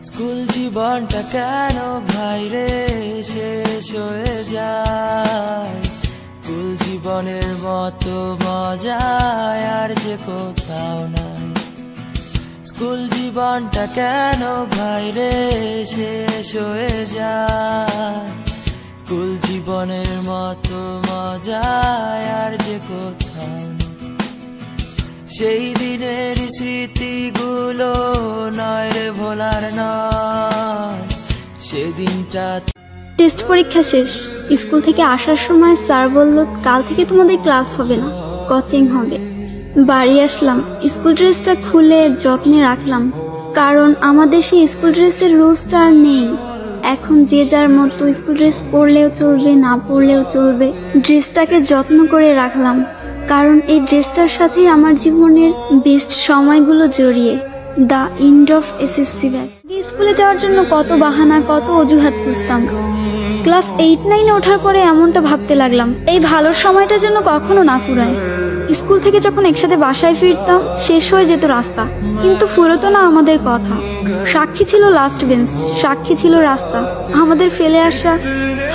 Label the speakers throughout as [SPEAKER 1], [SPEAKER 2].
[SPEAKER 1] School জীবনটা কেন ভাইরে শেষ হয়ে যায়, স্কুল জীবনের মতো মজা আর যে কোথাও নাই। স্কুল জীবনটা কেন ভাইরে শেষ হয়ে যায়, স্কুল জীবনের মতো মজা আর যে কোথাও নাই। সেই দিনের স্মৃতিগুলো নয় রে ভোলার নয়, সেদিনটা।
[SPEAKER 2] টেস্ট পরীক্ষা শেষ। স্কুল থেকে আসার সময় স্যার বলল কাল থেকে তোমাদের ক্লাস হবে না, কোচিং হবে। বাড়ি আসলাম, স্কুল ড্রেসটা খুলে যত্নে রাখলাম, কারণ আমাদের সেই স্কুল ড্রেসের রুলসটা আর নেই। এখন যে যার মতো স্কুল ড্রেস পরলেও চলবে, না পরলেও চলবে। ড্রেসটাকে যত্ন করে রাখলাম, কারণ এই ড্রেসটার সাথেই আমার জীবনের বেস্ট সময়গুলো জড়িয়ে। The end of SSC batch. স্কুলে যাওয়ার জন্য কত বাহানা, কত অজুহাত খুঁজতাম। ক্লাস 8-9-এ ওঠার পরে এমনটা ভাবতে লাগলাম, এই ভালো সময়টা যেন কখনো না ফুরায়। স্কুল থেকে যখন একসাথে বাসায় ফিরতাম, শেষ হয়ে যেত রাস্তা, কিন্তু ফুরতো না আমাদের কথা। সাক্ষী ছিল লাস্ট বেঞ্চ, সাক্ষী ছিল রাস্তা, আমাদের ফেলে আসা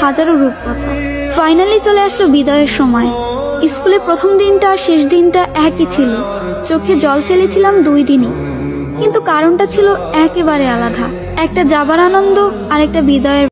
[SPEAKER 2] হাজারো রূপকথা। ফাইনালি চলে আসলো বিদায়ের সময়। স্কুলে প্রথম দিনটা আর শেষ দিনটা একই ছিল। চোখে জল ফেলেছিলাম 2 দিনই, কিন্তু কারণটা ছিল একেবারে আলাদা। একটা যাবার আনন্দ আর একটা বিদায়ের